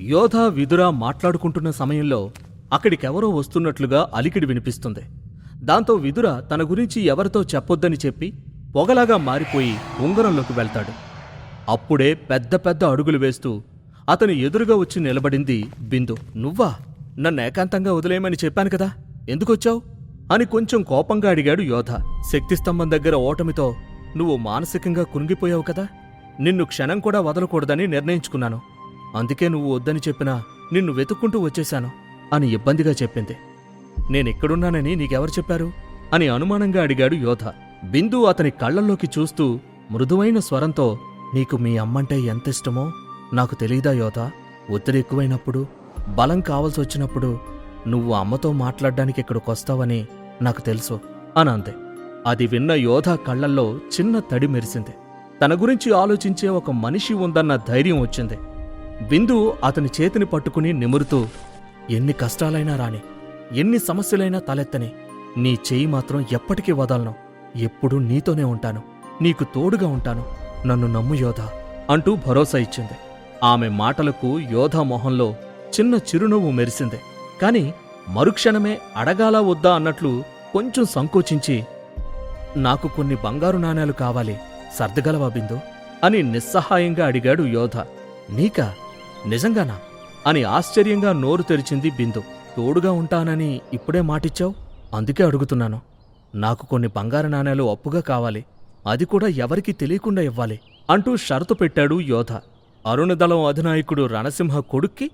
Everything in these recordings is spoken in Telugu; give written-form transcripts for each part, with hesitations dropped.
యోధ విదుర మాట్లాడుకుంటున్న సమయంలో అక్కడికెవరో వస్తున్నట్లుగా అలికిడి వినిపిస్తుంది. దాంతో విదుర తన గురించి ఎవరితో చెప్పొద్దని చెప్పి పొగలాగా మారిపోయి ఉంగరంలోకి వెళ్తాడు. అప్పుడే పెద్ద పెద్ద అడుగులు వేస్తూ అతని ఎదురుగా వచ్చి నిలబడింది బిందు. నువ్వా? నన్ను ఏకాంతంగా వదిలేయమని చెప్పాను కదా, ఎందుకొచ్చావు అని కొంచెం కోపంగా అడిగాడు యోధ. శక్తిస్తంభం దగ్గర ఓటమితో నువ్వు మానసికంగా కురింగిపోయావు కదా, నిన్ను క్షణం కూడా వదలకూడదని నిర్ణయించుకున్నాను. అందుకే నువ్వు వద్దని చెప్పినా నిన్ను వెతుక్కుంటూ వచ్చేశాను అని ఇబ్బందిగా చెప్పింది. నేనెక్కడున్నానని నీకెవరు చెప్పారు అని అనుమానంగా అడిగాడు యోధ. బిందు అతని కళ్లల్లోకి చూస్తూ మృదువైన స్వరంతో, నీకు మీ అమ్మంటే ఎంతిష్టమో నాకు తెలీదా యోధ? ఒత్తిడి ఎక్కువైనప్పుడు, బలం కావలసొచ్చినప్పుడు నువ్వు అమ్మతో మాట్లాడ్డానికి ఇక్కడికొస్తావని నాకు తెలుసు అని అంది. అది విన్న యోధ కళ్లల్లో చిన్న తడి మెరిసింది. తన గురించి ఆలోచించే ఒక మనిషి ఉందన్న ధైర్యం వచ్చింది. బిందు అతని చేతిని పట్టుకుని నిమురుతూ, ఎన్ని కష్టాలైనా రాని, ఎన్ని సమస్యలైనా తలెత్తని, నీ చెయ్యి మాత్రం ఎప్పటికీ వదలను. ఎప్పుడూ నీతోనే ఉంటాను, నీకు తోడుగా ఉంటాను, నన్ను నమ్ము యోధ అంటూ భరోసా ఇచ్చింది. ఆమె మాటలకు యోధ మొహంలో చిన్న చిరునవ్వు మెరిసింది. కాని మరుక్షణమే అడగాలా వద్దా అన్నట్లు కొంచెం సంకోచించి, నాకు కొన్ని బంగారు నాణేలు కావాలి, సర్దగలవా బిందు అని నిస్సహాయంగా అడిగాడు యోధ. నీకా? నిజంగానా అని ఆశ్చర్యంగా నోరు తెరిచింది బిందు. తోడుగా ఉంటానని ఇప్పుడే మాటిచ్చావు, అందుకే అడుగుతున్నాను. నాకు కొన్ని బంగారు నాణేలు అప్పుగా కావాలి, అది కూడా ఎవరికీ తెలియకుండా ఇవ్వాలి అంటూ షరతు పెట్టాడు యోధ. అరుణదళం అధినాయకుడు రణసింహ కొడుక్కి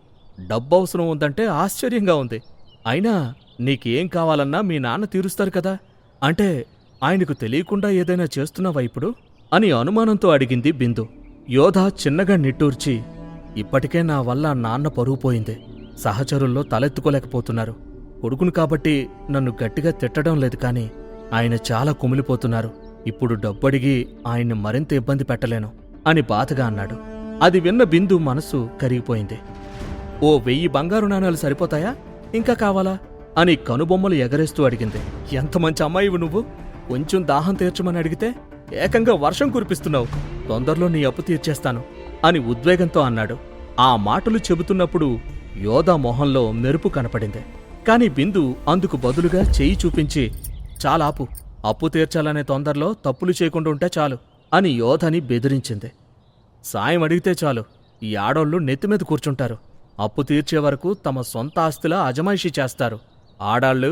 డబ్బవసరం ఉందంటే ఆశ్చర్యంగా ఉంది. అయినా నీకేం కావాలన్నా మీ నాన్న తీరుస్తారు కదా, అంటే ఆయనకు తెలియకుండా ఏదైనా చేస్తున్నావా ఇప్పుడు అని అనుమానంతో అడిగింది బిందు. యోధ చిన్నగా నిట్టూర్చి, ఇప్పటికే నా వల్ల నాన్న పరువు పోయింది, సహచరుల్లో తలెత్తుకోలేకపోతున్నారు. కొడుకును కాబట్టి నన్ను గట్టిగా తిట్టడం లేదు, కానీ ఆయన చాలా కుమిలిపోతున్నారు. ఇప్పుడు డబ్బడిగి ఆయన్ని మరింత ఇబ్బంది పెట్టలేను అని బాధగా అన్నాడు. అది విన్న బిందు మనసు కరిగిపోయింది. ఓ 1000 బంగారు నాణాలు సరిపోతాయా, ఇంకా కావాలా అని కనుబొమ్మలు ఎగరేస్తూ అడిగింది. ఎంత మంచి అమ్మాయివు నువ్వు, కొంచెం దాహం తీర్చమని అడిగితే ఏకంగా వర్షం కురిపిస్తున్నావు, తొందరలో నీ అప్పు తీర్చేస్తాను అని ఉద్వేగంతో అన్నాడు. ఆ మాటలు చెబుతున్నప్పుడు యోధ మొహంలో మెరుపు కనపడింది. కాని బిందు అందుకు బదులుగా చెయ్యి చూపించి, చాలాపు, అప్పు తీర్చాలనే తొందరలో తప్పులు చేయకుండా ఉంటే చాలు అని యోధని బెదిరించింది. సాయం అడిగితే చాలు, ఈ ఆడోళ్లు నెత్తిమీద కూర్చుంటారు, అప్పు తీర్చే వరకు తమ సొంత ఆస్తిలా అజమాయిషీ చేస్తారు. ఆడాళ్ళు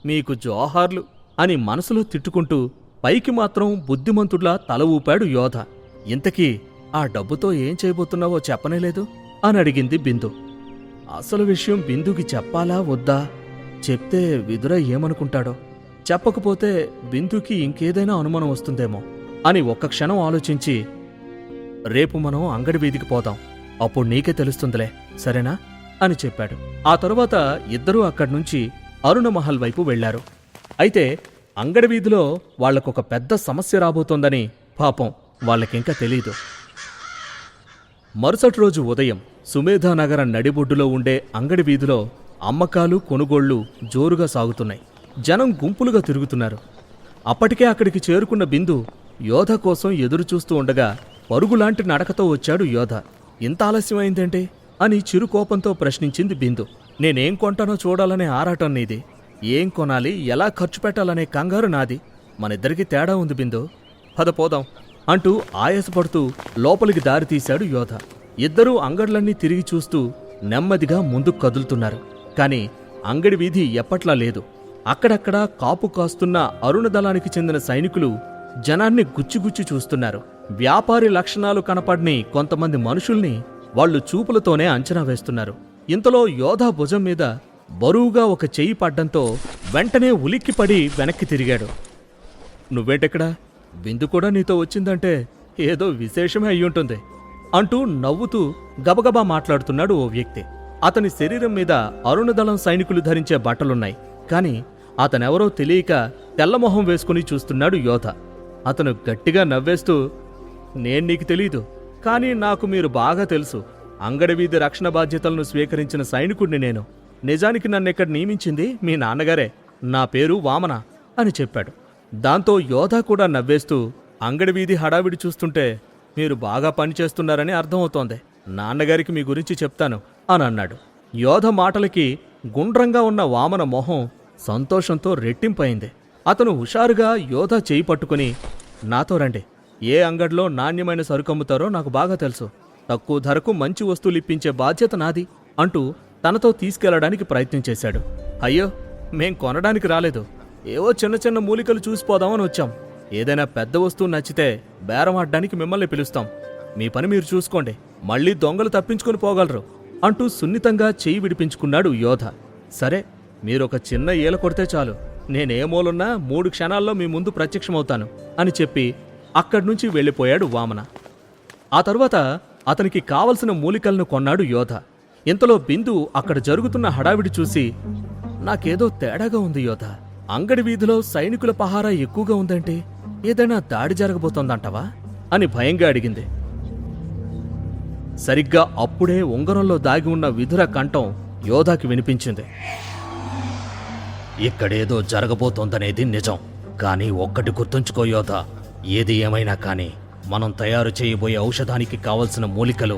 మీకు జోహార్లు అని మనసులో తిట్టుకుంటూ పైకి మాత్రం బుద్ధిమంతుడ్లా తల ఊపాడు యోధ. ఇంతకీ ఆ డబ్బుతో ఏం చేయబోతున్నావో చెప్పనేలేదు అని అడిగింది బిందు. అసలు విషయం బిందుకి చెప్పాలా వద్దా, చెప్తే విదుర ఏమనుకుంటాడో, చెప్పకపోతే బిందుకి ఇంకేదైనా అనుమానం వస్తుందేమో అని ఒక్క క్షణం ఆలోచించి, రేపు మనం అంగడి వీధికి పోదాం, అప్పుడు నీకే తెలుస్తుందిలే, సరేనా అని చెప్పాడు. ఆ తరువాత ఇద్దరూ అక్కడ్నుంచి అరుణమహల్ వైపు వెళ్లారు. అయితే అంగడి వీధిలో వాళ్లకొక పెద్ద సమస్య రాబోతోందని పాపం వాళ్ళకింకా తెలీదు. మరుసటి రోజు ఉదయం సుమేధానగర నడిబొడ్డులో ఉండే అంగడి వీధిలో అమ్మకాలు కొనుగోళ్లు జోరుగా సాగుతున్నాయి. జనం గుంపులుగా తిరుగుతున్నారు. అప్పటికే అక్కడికి చేరుకున్న బిందు యోధ కోసం ఎదురుచూస్తూ ఉండగా పరుగులాంటి నడకతో వచ్చాడు యోధ. ఇంత ఆలస్యమైందేంటి అని చిరుకోపంతో ప్రశ్నించింది బిందు. నేనేం కొంటానో చూడాలనే ఆరాటం నీది, ఏం కొనాలి, ఎలా ఖర్చు పెట్టాలనే కంగారు నాది, మనిద్దరికీ తేడా ఉంది బిందు, పద పోదాం అంటూ ఆయాసపడుతూ లోపలికి దారి తీశాడు యోధ. ఇద్దరూ అంగడ్లన్నీ తిరిగి చూస్తూ నెమ్మదిగా ముందుకు కదులుతున్నారు. కాని అంగడి వీధి ఎప్పట్లా లేదు. అక్కడక్కడా కాపు కాస్తున్న అరుణదళానికి చెందిన సైనికులు జనాన్ని గుచ్చిగుచ్చి చూస్తున్నారు. వ్యాపారి లక్షణాలు కనపడని కొంతమంది మనుషుల్ని వాళ్లు చూపులతోనే అంచనా వేస్తున్నారు. ఇంతలో యోధ భుజం మీద బరువుగా ఒక చెయ్యి పడ్డంతో వెంటనే ఉలిక్కిపడి వెనక్కి తిరిగాడు. నువ్వేంటెక్కడా, బిందు కూడా నీతో వచ్చిందంటే ఏదో విశేషమే అయ్యుంటుంది అంటూ నవ్వుతూ గబగబా మాట్లాడుతున్నాడు ఓ వ్యక్తి. అతని శరీరం మీద అరుణదళం సైనికులు ధరించే బట్టలున్నాయి. కాని అతనెవరో తెలియక తెల్లమొహం వేసుకుని చూస్తున్నాడు యోధ. అతను గట్టిగా నవ్వేస్తూ, నేను నీకు తెలీదు, కానీ నాకు మీరు బాగా తెలుసు. అంగడి వీధి రక్షణ బాధ్యతలను స్వీకరించిన సైనికుడిని నేను. నిజానికి నన్నిక్కడ నియమించింది మీ నాన్నగారే. నా పేరు వామన అని చెప్పాడు. దాంతో యోధ కూడా నవ్వేస్తూ, అంగడి వీధి హడావిడి చూస్తుంటే మీరు బాగా పనిచేస్తున్నారని అర్థమవుతోంది. నాన్నగారికి మీ గురించి చెప్తాను అని అన్నాడు. యోధ మాటలకి గుండ్రంగా ఉన్న వామన మొహం సంతోషంతో రెట్టింపయింది. అతను హుషారుగా యోధ చేయి పట్టుకుని, నాతో రండి, ఏ అంగడిలో నాణ్యమైన సరుకమ్ముతారో నాకు బాగా తెలుసు, తక్కువ ధరకు మంచి వస్తువులు ఇప్పించే బాధ్యత నాది అంటూ తనతో తీసుకెళ్లడానికి ప్రయత్నం చేశాడు. అయ్యో, మేం కొనడానికి రాలేదు, ఏవో చిన్న చిన్న మూలికలు చూసిపోదామని వచ్చాం. ఏదైనా పెద్ద వస్తువు నచ్చితే బేరం ఆడడానికి మిమ్మల్ని పిలుస్తాం. మీ పని మీరు చూసుకోండి, మళ్ళీ దొంగలు తప్పించుకుని పోగలరు అంటూ సున్నితంగా చేయి విడిపించుకున్నాడు యోధ. సరే, మీరొక చిన్న ఈల కొడితే చాలు, నేనే మూలున్నా 3 క్షణాల్లో మీ ముందు ప్రత్యక్షమవుతాను అని చెప్పి అక్కడ్నుంచి వెళ్ళిపోయాడు వామన. ఆ తరువాత అతనికి కావలసిన మూలికలను కొన్నాడు యోధ. ఇంతలో బిందు అక్కడ జరుగుతున్న హడావిడి చూసి, నాకేదో తేడాగా ఉంది యోధ, అంగడి వీధిలో సైనికుల పహారా ఎక్కువగా ఉందంటే ఏదైనా దాడి జరగబోతోందంటావా అని భయంగా అడిగింది. సరిగ్గా అప్పుడే ఉంగరంలో దాగి ఉన్న విధుర కంఠం యోధాకి వినిపించింది. ఇక్కడేదో జరగబోతోందనేది నిజం, కానీ ఒక్కటి గుర్తుంచుకో యోధ, ఏది ఏమైనా కానీ మనం తయారు చేయబోయే ఔషధానికి కావలసిన మూలికలు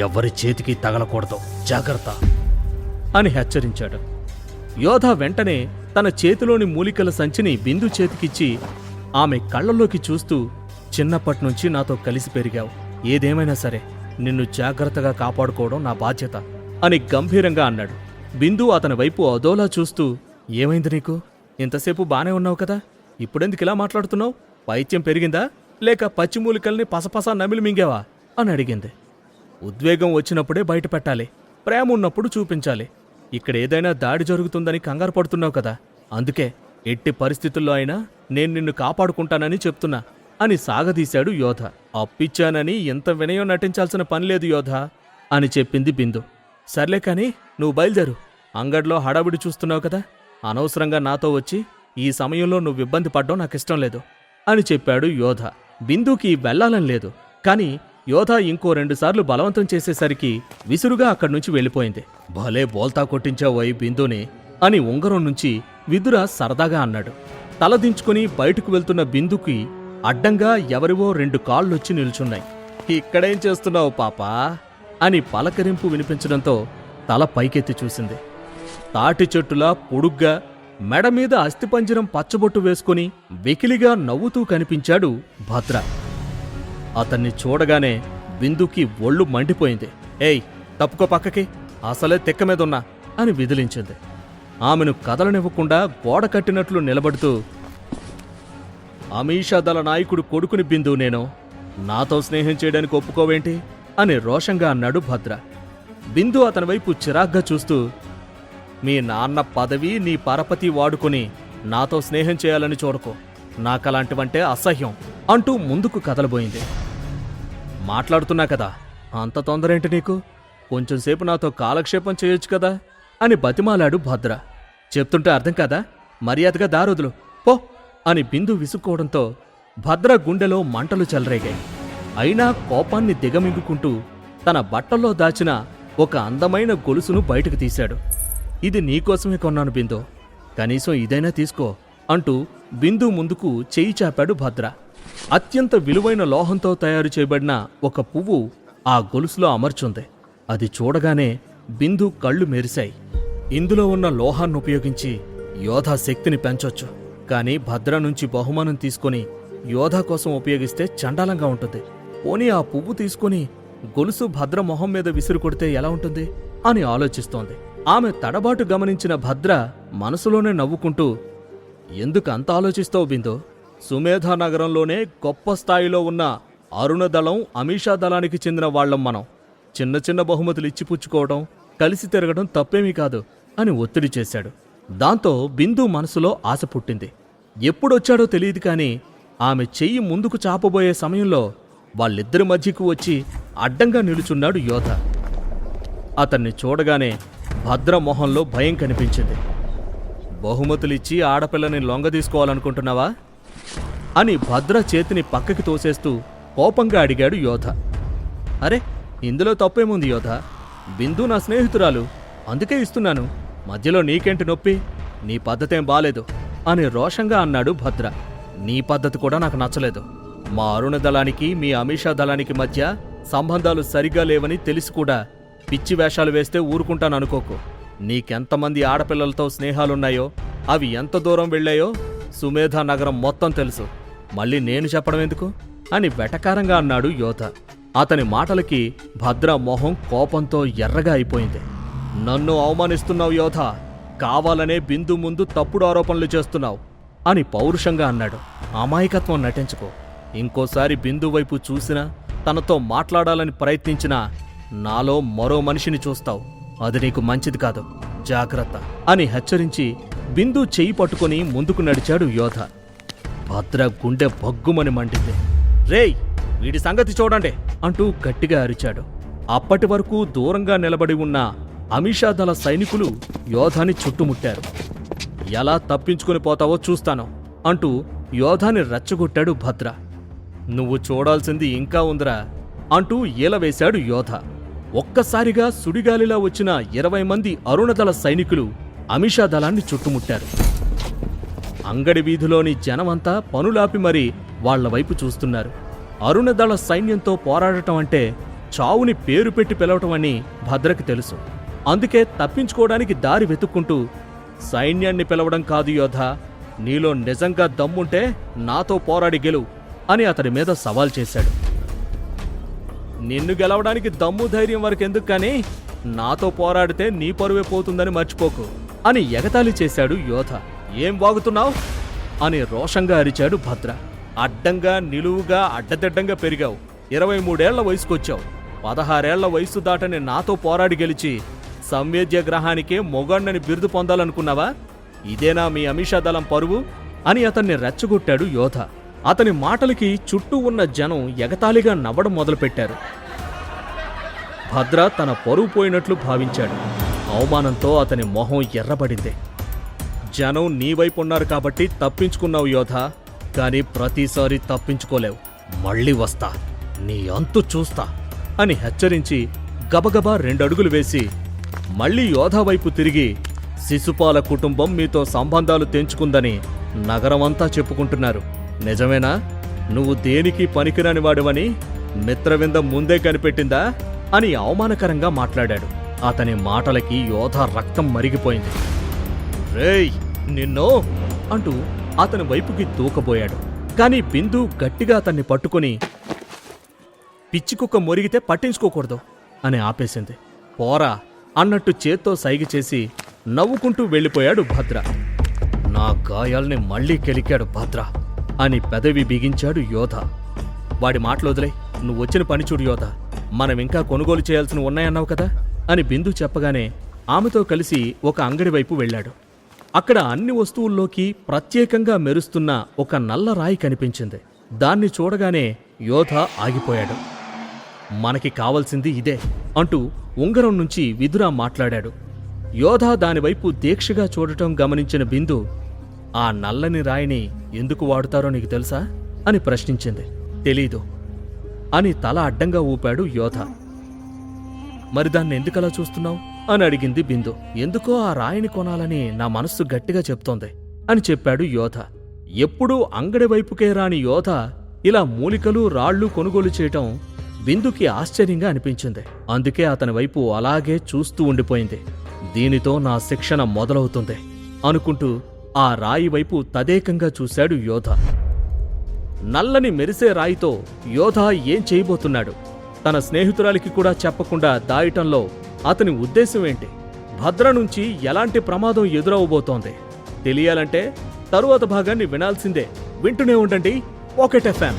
ఎవరి చేతికి తగలకూడదు, జాగ్రత్త అని హెచ్చరించాడు. యోధ వెంటనే తన చేతిలోని మూలికల సంచిని బిందు చేతికిచ్చి ఆమె కళ్ళల్లోకి చూస్తూ, చిన్నప్పట్నుంచి నాతో కలిసి పెరిగావు, ఏదేమైనా సరే నిన్ను జాగ్రత్తగా కాపాడుకోవడం నా బాధ్యత అని గంభీరంగా అన్నాడు. బిందు అతని వైపు అదోలా చూస్తూ, ఏమైంది నీకు? ఇంతసేపు బానే ఉన్నావు కదా, ఇప్పుడెందుకు ఇలా మాట్లాడుతున్నావు? పైత్యం పెరిగిందా, లేక పచ్చిమూలికల్ని పసపసా నమిలి మింగావా అని అడిగింది. ఉద్వేగం వచ్చినప్పుడే బయట పెట్టాలి, ప్రేమ ఉన్నప్పుడు చూపించాలి. ఇక్కడ ఏదైనా దాడి జరుగుతుందని కంగారు పడుతున్నావు కదా, అందుకే ఎట్టి పరిస్థితుల్లో అయినా నేను నిన్ను కాపాడుకుంటానని చెప్తున్నా అని సాగదీశాడు యోధ. అప్పిచ్చానని ఎంత వినయం నటించాల్సిన పనిలేదు యోధ అని చెప్పింది బిందు. సర్లే కాని నువ్వు బయలుదేరు, అంగడిలో హడావిడి చూస్తున్నావు కదా, అనవసరంగా నాతో వచ్చి ఈ సమయంలో నువ్వు ఇబ్బంది పడ్డం నాకిష్టం లేదు అని చెప్పాడు యోధ. బిందుకి వెళ్లాలని లేదు, కాని యోధ ఇంకో 2 సార్లు బలవంతం చేసేసరికి విసురుగా అక్కడ్నుంచి వెళ్ళిపోయింది. భలే బోల్తా కొట్టించావోయ్ బిందుని అని ఉంగరం నుంచి విదుర సరదాగా అన్నాడు. తలదించుకుని బయటకు వెళ్తున్న బిందుకి అడ్డంగా ఎవరివో 2 కాళ్ళొచ్చి నిల్చున్నాయి. ఇక్కడేం చేస్తున్నావు పాపా అని పలకరింపు వినిపించడంతో తల పైకెత్తి చూసింది. తాటి చెట్టులా పొడుగ్గా మెడమీద అస్థిపంజరం పచ్చబొట్టు వేసుకుని వెకిలిగా నవ్వుతూ కనిపించాడు భద్ర. అతన్ని చూడగానే బిందుకి ఒళ్ళు మండిపోయింది. ఏయ్, తప్పుకో పక్కకి, అసలే తెక్క మీదున్నా అని విదిలించింది. ఆమెను కదలనివ్వకుండా గోడ కట్టినట్లు నిలబడుతూ, అమీషాదళ నాయకుడు కొడుకుని బిందు నేను, నాతో స్నేహం చేయడానికి ఒప్పుకోవేంటి అని రోషంగా అన్నాడు భద్ర. బిందు అతని వైపు చిరాగ్గా చూస్తూ, మీ నాన్న పదవి నీ పరపతి వాడుకుని నాతో స్నేహం చేయాలని చూడకు, నాకలాంటివంటే అసహ్యం అంటూ ముందుకు కదలబోయింది. మాట్లాడుతున్నా కదా, అంత తొందరేంటి నీకు? కొంచెంసేపు నాతో కాలక్షేపం చేయొచ్చు కదా అని బతిమాలాడు భద్ర. చెప్తుంటే అర్థం కాదా? మర్యాదగా దారొదులు పో అని బిందు విసుక్కోవడంతో భద్ర గుండెలో మంటలు చెలరేగాయి. అయినా కోపాన్ని దిగమింగుకుంటూ తన బట్టల్లో దాచిన ఒక అందమైన గొలుసును బయటకు తీశాడు. ఇది నీకోసమే కొన్నాను బిందు, కనీసం ఇదైనా తీసుకో అంటూ బిందు ముందుకు చేయి చాపాడు భద్ర. అత్యంత విలువైన లోహంతో తయారు చేయబడిన ఒక పువ్వు ఆ గొలుసులో అమర్చుంది. అది చూడగానే బిందు కళ్ళు మెరిశాయి. ఇందులో ఉన్న లోహాన్ని ఉపయోగించి యోధా శక్తిని పెంచొచ్చు, కానీ భద్ర నుంచి బహుమానం తీసుకొని యోధా కోసం ఉపయోగిస్తే చండాలంగా ఉంటుంది. పోనీ ఆ పువ్వు తీసుకుని గొలుసు భద్ర మొహం మీద విసిరు కొడితే ఎలా ఉంటుంది అని ఆలోచిస్తోంది. ఆమె తడబాటు గమనించిన భద్ర మనసులోనే నవ్వుకుంటూ, ఎందుకు అంత ఆలోచిస్తావు బిందు? సుమేధ నగరంలోనే గొప్ప స్థాయిలో ఉన్న అరుణదళం, అమీషా దళానికి చెందిన వాళ్లం మనం. చిన్న చిన్న బహుమతులు ఇచ్చిపుచ్చుకోవడం, కలిసి తిరగడం తప్పేమీ కాదు అని ఒత్తిడి చేశాడు. దాంతో బిందు మనసులో ఆశ పుట్టింది. ఎప్పుడొచ్చాడో తెలియదు కాని ఆమె చెయ్యి ముందుకు చాపబోయే సమయంలో వాళ్ళిద్దరి మధ్యకు వచ్చి అడ్డంగా నిలుచున్నాడు యోధ. అతన్ని చూడగానే భద్ర మొహంలో భయం కనిపించింది. బహుమతులిచ్చి ఆడపిల్లని లొంగదీసుకోవాలనుకుంటున్నావా అని భద్ర చేతిని పక్కకి తోసేస్తూ కోపంగా అడిగాడు యోధ. అరే, ఇందులో తప్పేముంది యోధ? బిందు నా స్నేహితురాలు, అందుకే ఇస్తున్నాను. మధ్యలో నీకేంటి నొప్పి? నీ పద్ధతేం బాలేదు అని రోషంగా అన్నాడు భద్ర. నీ పద్ధతి కూడా నాకు నచ్చలేదు. మా అరుణ దళానికి మీ అమీషా దళానికి మధ్య సంబంధాలు సరిగా లేవని తెలిసి కూడా పిచ్చి వేషాలు వేస్తే ఊరుకుంటాననుకోకు. నీకెంతమంది ఆడపిల్లలతో స్నేహాలున్నాయో, అవి ఎంత దూరం వెళ్ళాయో సుమేధా నగరం మొత్తం తెలుసు. మళ్ళీ నేను చెప్పడం ఎందుకు అని వెటకారంగా అన్నాడు యోధ. అతని మాటలకి భద్ర మొహం కోపంతో ఎర్రగా అయిపోయింది. నన్ను అవమానిస్తున్నావు యోధ, కావాలనే బిందు ముందు తప్పుడు ఆరోపణలు చేస్తున్నావు అని పౌరుషంగా అన్నాడు. అమాయకత్వం నటించుకో. ఇంకోసారి బిందు వైపు చూసినా, తనతో మాట్లాడాలని ప్రయత్నించినా నాలో మరో మనిషిని చూస్తావు. అది నీకు మంచిది కాదు, జాగ్రత్త అని హెచ్చరించి బిందు చెయ్యి పట్టుకుని ముందుకు నడిచాడు యోధ. భద్ర గుండె భగ్గుమని మండింది. రేయ్, వీడి సంగతి చూడండి అంటూ గట్టిగా అరిచాడు. అప్పటి వరకు దూరంగా నిలబడి ఉన్న అమిషాదళ సైనికులు యోధాని చుట్టుముట్టారు. ఎలా తప్పించుకుని పోతావో చూస్తాను అంటూ యోధాని రెచ్చగొట్టాడు భద్ర. నువ్వు చూడాల్సింది ఇంకా ఉందిరా అంటూ ఈలవేశాడు యోధ. ఒక్కసారిగా సుడిగాలిలా వచ్చిన 20 మంది అరుణదళ సైనికులు అమిషాదళాన్ని చుట్టుముట్టారు. అంగడి వీధిలోని జనమంతా పనులాపి మరీ వాళ్ల వైపు చూస్తున్నారు. అరుణదళ సైన్యంతో పోరాడటం అంటే చావుని పేరు పెట్టి పిలవటం అని భద్రకి తెలుసు. అందుకే తప్పించుకోవడానికి దారి వెతుక్కుంటూ, సైన్యాన్ని పిలవడం కాదు యోధ, నీలో నిజంగా దమ్ముంటే నాతో పోరాడి గెలువు అని అతడి మీద సవాల్ చేశాడు. నిన్ను గెలవడానికి దమ్ము ధైర్యం వరకెందుకు కానీ నాతో పోరాడితే నీ పరువే పోతుందని మర్చిపోకు అని ఎగతాళి చేశాడు యోధ. ఏం వాగుతున్నావు అని రోషంగా అరిచాడు భద్ర. అడ్డంగా నిలువుగా అడ్డదిడ్డంగా పెరిగావు. 23 ఏళ్ల వయసుకొచ్చావు. 16 ఏళ్ల వయసు దాటని నాతో పోరాడి గెలిచి సంవేద్య గ్రహానికే మొగాణ్ణని బిరుదు పొందాలనుకున్నావా? ఇదేనా మీ అమిషాదళం పరువు అని అతన్ని రెచ్చగొట్టాడు యోధ. అతని మాటలకి చుట్టూ ఉన్న జనం ఎగతాళిగా నవ్వడం మొదలుపెట్టారు. భద్ర తన పరువు పోయినట్లు భావించాడు. అవమానంతో అతని మొహం ఎర్రబడింది. జనం నీ వైపు ఉన్నారు కాబట్టి తప్పించుకున్నావు యోధ, కానీ ప్రతిసారి తప్పించుకోలేవు. మళ్ళీ వస్తా, నీ అంతు చూస్తా అని హెచ్చరించి గబగబా 2 అడుగులు వేసి మళ్లీ యోధ వైపు తిరిగి, శిశుపాల కుటుంబం మీతో సంబంధాలు తెంచుకుందని నగరమంతా చెప్పుకుంటున్నారు. నిజమేనా? నువ్వు దేనికి పనికిరాని వాడివని మిత్రవిందం ముందే కనిపెట్టిందా అని అవమానకరంగా మాట్లాడాడు. అతని మాటలకి యోధ రక్తం మరిగిపోయింది. రేయ్ నిన్నో అంటూ అతని వైపుకి దూకబోయాడు. కాని బిందు గట్టిగా అతన్ని పట్టుకుని, పిచ్చికుక్క మొరిగితే పట్టించుకోకూడదు అని ఆపేసింది. పోరా అన్నట్టు చేత్తో సైగ చేసి నవ్వుకుంటూ వెళ్ళిపోయాడు భద్ర. నా గాయాల్ని మళ్లీ కెలికాడు భద్ర అని పెదవి బిగించాడు యోధ. వాడి మాటలు వదిలే, నువ్వు వచ్చిన పని చూడు యోధ, మనమింకా కొనుగోలు చేయాల్సిన ఉన్నాయన్నావు కదా అని బిందు చెప్పగానే ఆమెతో కలిసి ఒక అంగడి వైపు వెళ్ళాడు. అక్కడ అన్ని వస్తువుల్లోకి ప్రత్యేకంగా మెరుస్తున్న ఒక నల్ల రాయి కనిపించింది. దాన్ని చూడగానే యోధ ఆగిపోయాడు. మనకి కావలసింది ఇదే అంటూ ఉంగరం నుంచి విదురా మాట్లాడాడు. యోధ దానివైపు దీక్షగా చూడటం గమనించిన బిందు, ఆ నల్లని రాయిని ఎందుకు వాడుతారో నీకు తెలుసా అని ప్రశ్నించింది. తెలీదు అని తల అడ్డంగా ఊపాడు యోధ. మరి దాన్ని ఎందుకలా చూస్తున్నావు అని అడిగింది బిందు. ఎందుకో ఆ రాయిని కొనాలని నా మనస్సు గట్టిగా చెప్తోంది అని చెప్పాడు యోధ. ఎప్పుడూ అంగడి వైపుకే రాని యోధ ఇలా మూలికలు రాళ్లు కొనుగోలు చేయటం బిందుకి ఆశ్చర్యంగా అనిపించింది. అందుకే అతని వైపు అలాగే చూస్తూ ఉండిపోయింది. దీనితో నా శిక్షణ మొదలవుతుంది అనుకుంటూ ఆ రాయి వైపు తదేకంగా చూశాడు యోధ. నల్లని మెరిసే రాయితో యోధ ఏం చేయబోతున్నాడు? తన స్నేహితురాలికి కూడా చెప్పకుండా దాయటంలో అతని ఉద్దేశం ఏంటి? భద్ర నుంచి ఎలాంటి ప్రమాదం ఎదురవబోతోంది తెలియాలంటే తరువాత భాగాన్ని వినాల్సిందే. వింటూనే ఉండండి పాకెట్ FM.